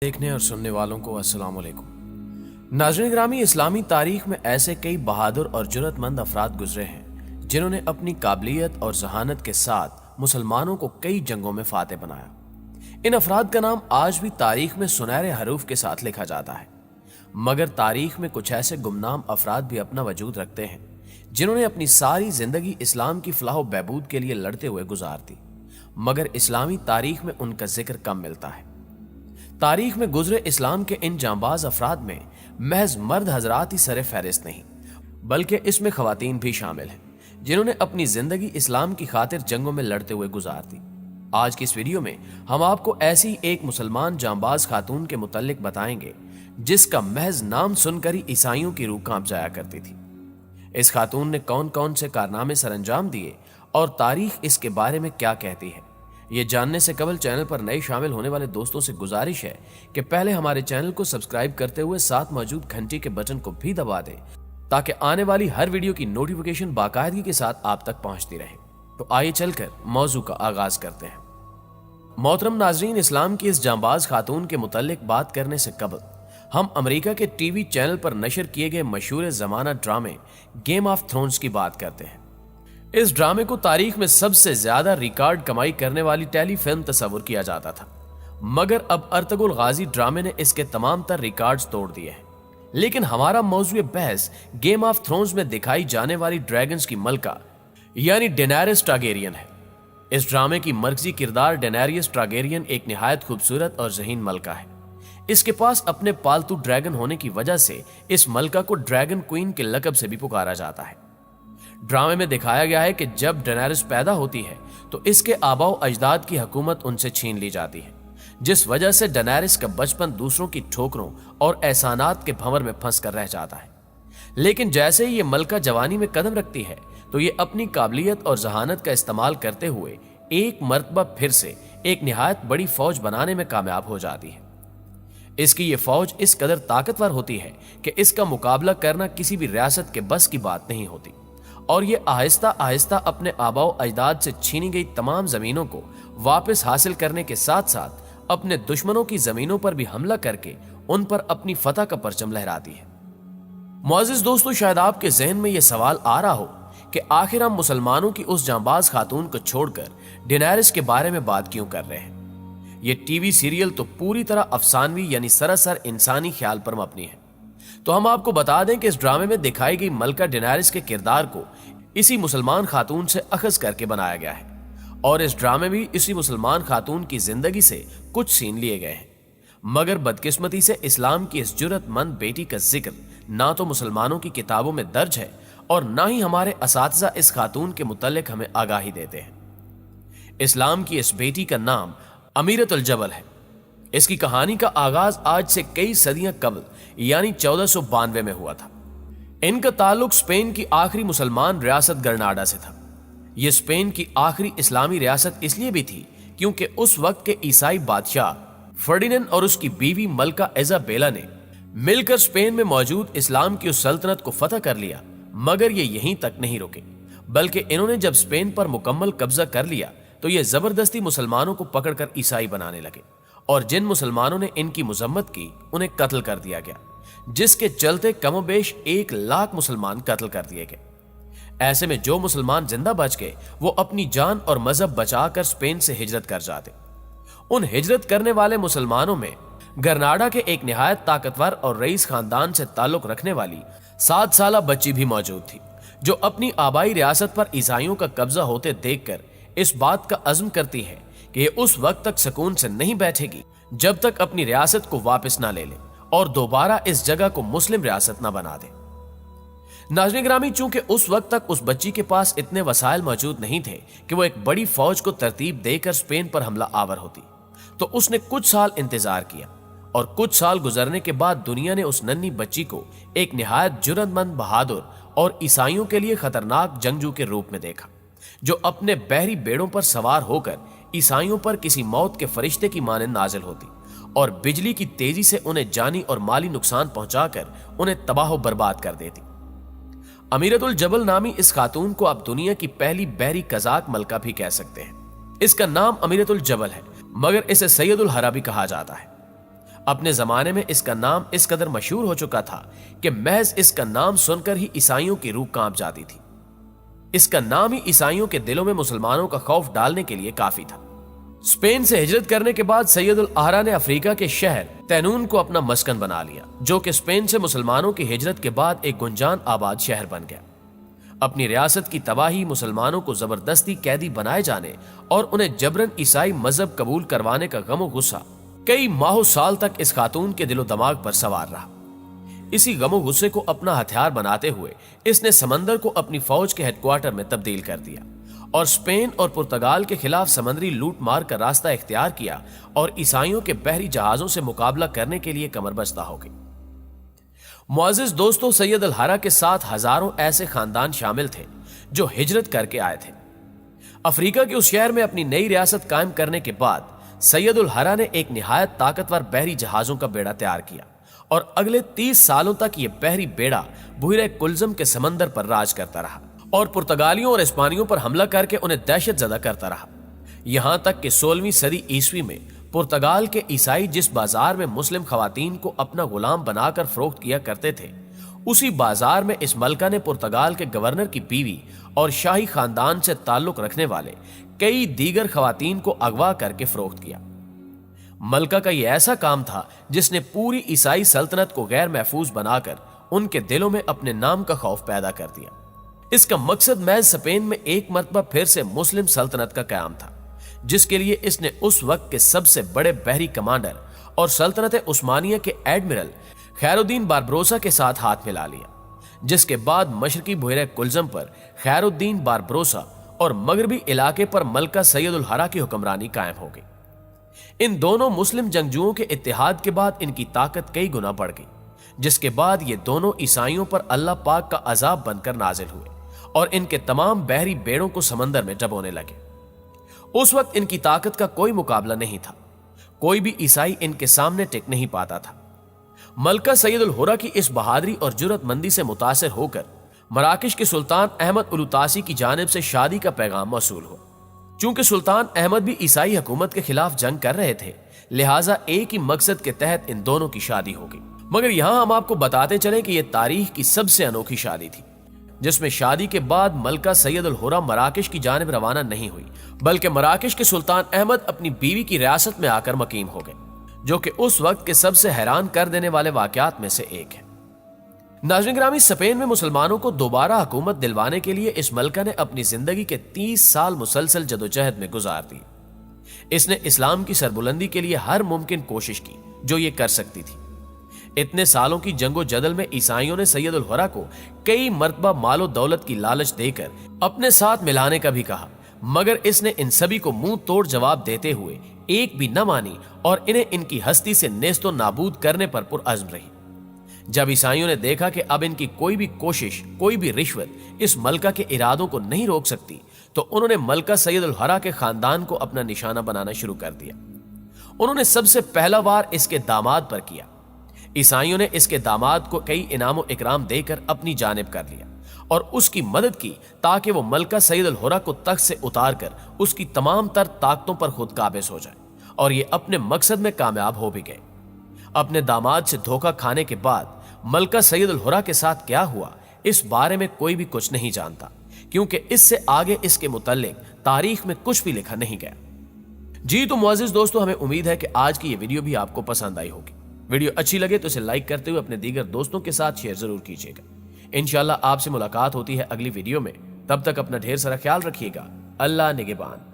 देखने और सुनने वालों को अस्सलाम वालेकुम। नाज़रीन ग्रामी, इस्लामी तारीख में ऐसे कई बहादुर और जुर्रतमंद अफराद गुजरे हैं जिन्होंने अपनी काबिलियत और जहानत के साथ मुसलमानों को कई जंगों में फातेह बनाया। इन अफराद का नाम आज भी तारीख में सुनहरे हरूफ के साथ लिखा जाता है, मगर तारीख में कुछ ऐसे गुमनाम अफराद भी अपना वजूद रखते हैं जिन्होंने अपनी सारी जिंदगी इस्लाम की फलाह व बहबूद के लिए लड़ते हुए गुजार दी, मगर इस्लामी तारीख में उनका जिक्र कम मिलता है। तारीख में गुजरे इस्लाम के इन जांबाज अफराद में महज मर्द हजरात ही सरे फहरिस्त नहीं, बल्कि इसमें खवातीन भी शामिल हैं जिन्होंने अपनी जिंदगी इस्लाम की खातिर जंगों में लड़ते हुए गुजार दी। आज की इस वीडियो में हम आपको ऐसी एक मुसलमान जांबाज खातून के मुतल्लिक बताएंगे जिसका महज नाम सुनकर ही ईसाइयों की रूह कांप जाया करती थी। इस खातून ने कौन कौन से कारनामे सरअंजाम दिए और तारीख इसके बारे में क्या कहती है, ये जानने से कबल चैनल पर नए शामिल होने वाले दोस्तों से गुजारिश है कि पहले हमारे चैनल को सब्सक्राइब करते हुए साथ मौजूद घंटी के बटन को भी दबा दें ताकि आने वाली हर वीडियो की नोटिफिकेशन बाकायदगी के साथ आप तक पहुंचती रहे। तो आइए चलकर मौजू का आगाज करते हैं। मोहतरम नाजरीन, इस्लाम की इस जांबाज खातून के मुतल्लिक बात करने से कबल हम अमेरिका के टीवी चैनल पर नशर किए गए मशहूर जमाना ड्रामे गेम ऑफ थ्रोन्स की बात करते हैं। इस ड्रामे को तारीख में सबसे ज्यादा रिकॉर्ड कमाई करने वाली टेली फिल्म तस्वुर किया जाता था, मगर अब अर्तुगरुल गाजी ड्रामे ने इसके तमाम तर रिकॉर्ड्स तोड़ दिए हैं। लेकिन हमारा मौजूद बहस गेम ऑफ थ्रोन्स में दिखाई जाने वाली ड्रैगन्स की मलका यानी डेनारिस टारगेरियन है। इस ड्रामे की मरकजी किरदार डेनारियस टारगेरियन एक निहायत खूबसूरत और ज़हीन मलका है। इसके पास अपने पालतू ड्रैगन होने की वजह से इस मलका को ड्रैगन क्वीन के लकब से भी पुकारा जाता है। ड्रामे में दिखाया गया है कि जब डेनारिस पैदा होती है तो इसके आबाओ अजदाद की हुकूमत उनसे छीन ली जाती है, जिस वजह से डेनारिस का बचपन दूसरों की ठोकरों और एहसानात के भंवर में फंस कर रह जाता है। लेकिन जैसे ही ये मलका जवानी में कदम रखती है तो ये अपनी काबिलियत और जहानत का इस्तेमाल करते हुए एक मर्तबा फिर से एक निहायत बड़ी फौज बनाने में कामयाब हो जाती है। इसकी ये फौज इस कदर ताकतवर होती है कि इसका मुकाबला करना किसी भी रियासत के बस की बात नहीं होती, और ये आहिस्ता आहिस्ता अपने आबाओ अजदाद से छीनी गई तमाम जमीनों को वापस हासिल करने के साथ साथ अपने दुश्मनों की जमीनों पर भी हमला करके उन पर अपनी फतह का परचम लहराती है। मुअज़्ज़िज़ दोस्तों, शायद आपके जहन में यह सवाल आ रहा हो कि आखिर हम मुसलमानों की उस जांबाज खातून को छोड़कर डेनारिस के बारे में बात क्यों कर रहे हैं। यह टीवी सीरियल तो पूरी तरह अफसानवी यानी सरासर इंसानी ख्याल पर मबनी है। तो हम आपको बता दें कि इस ड्रामे में दिखाई गई मलका डेनारिस के किरदार को इसी मुसलमान खातून से अखज़ करके बनाया गया है, और इस ड्रामे भी इसी मुसलमान खातून की जिंदगी से कुछ सीन लिए गए हैं। मगर बदकिस्मती से इस्लाम की इस जुर्रतमंद बेटी का जिक्र ना तो मुसलमानों की किताबों में दर्ज है और ना ही हमारे असातिज़ा इस खातून के मुतल्लिक हमें आगाही देते हैं। इस्लाम की इस बेटी का नाम अमीरतुल जबल है। इसकी कहानी का आगाज आज से कई सदियां कबल यानी 1492 में हुआ था। इनका ताल्लुक स्पेन की आखिरी मुसलमान रियासत ग्रनाडा से था। यह स्पेन की आखिरी इस्लामी रियासत इसलिए भी थी क्योंकि उस वक्त के ईसाई बादशाह फर्डिनेंड और उसकी बीवी मलका इजाबेला ने मिलकर स्पेन में मौजूद इस्लाम की उस सल्तनत को फतह कर लिया। मगर ये यहीं तक नहीं रुके, बल्कि इन्होंने जब स्पेन पर मुकम्मल कब्जा कर लिया तो ये जबरदस्ती मुसलमानों को पकड़कर ईसाई बनाने लगे, और जिन मुसलमानों ने इनकी मुजम्मत की उन्हें कत्ल कर दिया गया, जिसके चलते कमोबेश 1 लाख मुसलमान कत्ल कर दिए गए। ऐसे में जो मुसलमान जिंदा बच गए वो अपनी जान और मजहब बचाकर स्पेन से हिजरत कर जाते। उन हिजरत करने वाले मुसलमानों में ग्रनाडा के एक निहायत ताकतवर और रईस खानदान से ताल्लुक रखने वाली 7 साला बच्ची भी मौजूद थी, जो अपनी आबाई रियासत पर ईसाइयों का कब्जा होते देखकर इस बात का अज़्म करती है कि ये उस वक्त तक सुकून से नहीं बैठेगी जब तक अपनी रियासत को वापस ना ले ले और दोबारा इस जगह को मुस्लिम रियासत ना बना दे। नाज़रीन ग्रामी, चूंकि उस वक्त तक उस बच्ची के पास इतने वसाइल मौजूद नहीं थे कि वो एक बड़ी फौज को तरतीब देकर स्पेन पर हमला आवर होती, तो उसने कुछ साल इंतजार किया, और कुछ साल गुजरने के बाद दुनिया ने उस नन्ही बच्ची को एक निहायत जुर्रतमंद, बहादुर और ईसाइयों के लिए खतरनाक जंगजू के रूप में देखा, जो अपने बहरी बेड़ों पर सवार होकर ईसाइयों पर किसी मौत के फरिश्ते की मानंद नाजिल होती और बिजली की तेजी से उन्हें जानी और माली नुकसान पहुंचाकर उन्हें तबाह बर्बाद कर देती। अमीरतुल जबल नामी इस खातून को आप दुनिया की पहली बहरी कजाक मलका भी कह सकते हैं। इसका नाम अमीरतुल जबल है, मगर इसे सैयदुल हरा भी कहा जाता है। अपने जमाने में इसका नाम इस कदर मशहूर हो चुका था कि महज इसका नाम सुनकर ही ईसाइयों की रूह कांप जाती थी। इसका नाम ही ईसाइयों के दिलों में मुसलमानों का खौफ डालने के लिए काफी था। स्पेन से हिजरत करने के बाद सैयदुल अहरा ने अफ्रीका के शहर तैनून को अपना मस्कन बना लिया, जो कि स्पेन से मुसलमानों की हिजरत के बाद एक गुंजान आबाद शहर बन गया। अपनी रियासत की तबाही, मुसलमानों को जबरदस्ती कैदी बनाए जाने और उन्हें जबरन ईसाई मजहब कबूल करवाने का गम और गुस्सा कई माह साल तक इस खातून के दिलो दिमाग पर सवार रहा। इसी गम और गुस्से को अपना हथियार बनाते हुए इसने समंदर को अपनी फौज के हेडक्वार्टर में तब्दील कर दिया और स्पेन और पुर्तगाल के खिलाफ समंदरी लूट मार का रास्ता इख्तियार किया और ईसाइयों के बहरी जहाजों से मुकाबला करने के लिए कमर बस्ता हो गई। मुअज़्ज़िज़ दोस्तों, सैयद अल हरा के साथ हजारों ऐसे खानदान शामिल थे जो हिजरत करके आए थे। अफ्रीका के उस शहर में अपनी नई रियासत कायम करने के बाद सैयद अल हरा ने एक निहायत ताकतवर बहरी जहाजों का बेड़ा तैयार किया और अगले 30 सालों तक यह बहरी बेड़ा बुहरे कुल्ज़म के समंदर पर राज करता रहा और पुर्तगालियों और इस्पानियों पर हमला करके उन्हें दहशत ज़दा करता रहा। यहां तक कि 16वीं सदी ईस्वी में पुर्तगाल के ईसाई जिस बाजार में मुस्लिम खवातीन को अपना गुलाम बनाकर फरोख्त किया करते थे, उसी बाजार में इस मलका ने पुर्तगाल के गवर्नर की बीवी और शाही खानदान से ताल्लुक रखने वाले कई दीगर खवातीन को अगवा करके फरोख्त किया। मलका का यह ऐसा काम था जिसने पूरी ईसाई सल्तनत को गैर महफूज बनाकर उनके दिलों में अपने नाम का खौफ पैदा कर दिया। इसका मकसद महज स्पेन में एक मरतबा फिर से मुस्लिम सल्तनत का कयाम था, जिसके लिए इसने उस वक्त के सबसे बड़े बहरी कमांडर और सल्तनत उस्मानिया के एडमिरल खैरुद्दीन बारबरोसा के साथ हाथ मिला लिया, जिसके बाद मशरकी बुहरे कुल्ज़म पर खैरुद्दीन बारबरोसा और मगरबी इलाके पर मलका सैयद अल हरा की हुक्मरानी कायम हो गई। इन दोनों मुस्लिम जंगजुओं के इत्तेहाद के बाद इनकी ताकत कई गुना बढ़ गई, जिसके बाद ये दोनों ईसाइयों पर अल्लाह पाक का अजाब बनकर नाजिल हुए और इनके तमाम बहरी बेड़ों को समंदर में डबोने लगे। उस वक्त इनकी ताकत का कोई मुकाबला नहीं था, कोई भी ईसाई इनके सामने टिक नहीं पाता था। मलका सैयद अल हुरा की इस बहादुरी और जुर्रतमंदी से मुतासिर होकर मराकश के सुल्तान अहमद उलुतासी की जानिब से शादी का पैगाम मौसूल हुआ। चूंकि सुल्तान अहमद भी ईसाई हुकूमत के खिलाफ जंग कर rहे थे, लिहाजा एक ही मकसद के तहत इन दोनों की शादी हो गई। मगर यहां हम आपको बताते चले कि यह तारीख की सबसे अनोखी शादी थी, जिसमें शादी के बाद मलका सैयद अल हुरा मराकश की जानिब रवाना नहीं हुई, बल्कि मराकश के सुल्तान अहमद अपनी बीवी की रियासत में आकर मकीम हो गए, जो कि उस वक्त के सबसे हैरान कर देने वाले वाकयात में से एक है। नाज़रीन गिरामी, स्पेन में मुसलमानों को दोबारा हुकूमत दिलवाने के लिए इस मलका ने अपनी जिंदगी के 30 साल मुसलसल जदोजहद में गुजार दी। इसने इस्लाम की सरबुलंदी के लिए हर मुमकिन कोशिश की जो ये कर सकती थी। इतने सालों की जंगो जदल में ईसाइयों ने सैयद अल हुरा को कई मर्तबा मालो दौलत की लालच देकर अपने साथ मिलाने का भी कहा, मगर इसने इन सभी को मुंह तोड़ जवाब देते हुए एक भी न मानी और इन्हें इनकी हस्ती से नेस्तो नाबूद करने पर पुरअज़्म रही। जब ईसाइयों ने देखा कि अब इनकी कोई भी कोशिश, कोई भी रिश्वत इस मलका के इरादों को नहीं रोक सकती, तो उन्होंने मलका सैयद अल हुरा के खानदान को अपना निशाना बनाना शुरू कर दिया। उन्होंने सबसे पहला वार इसके दामाद पर किया। ईसाइयों ने इसके दामाद को कई इनाम इकराम देकर अपनी जानिब कर लिया और उसकी मदद की ताकि वो मलका सैयद अल हुरा को तख्त से उतार कर उसकी तमाम तर ताकतों पर खुद काबिज हो जाए, और ये अपने मकसद में कामयाब हो भी गए। अपने दामाद से धोखा खाने के बाद मलका सैयद अल हुरा के साथ क्या हुआ, इस बारे में कोई भी कुछ नहीं जानता, क्योंकि इससे आगे इसके मुतल्लिक तारीख में कुछ भी लिखा नहीं गया। जी तो मुअज़्ज़िज़ दोस्तों, हमें उम्मीद है कि आज की ये वीडियो भी आपको पसंद आई होगी। वीडियो अच्छी लगे तो इसे लाइक करते हुए अपने दीगर दोस्तों के साथ शेयर जरूर कीजिएगा। इंशाल्लाह आपसे मुलाकात होती है अगली वीडियो में। तब तक अपना ढेर सारा ख्याल रखिएगा। अल्लाह निगहबान।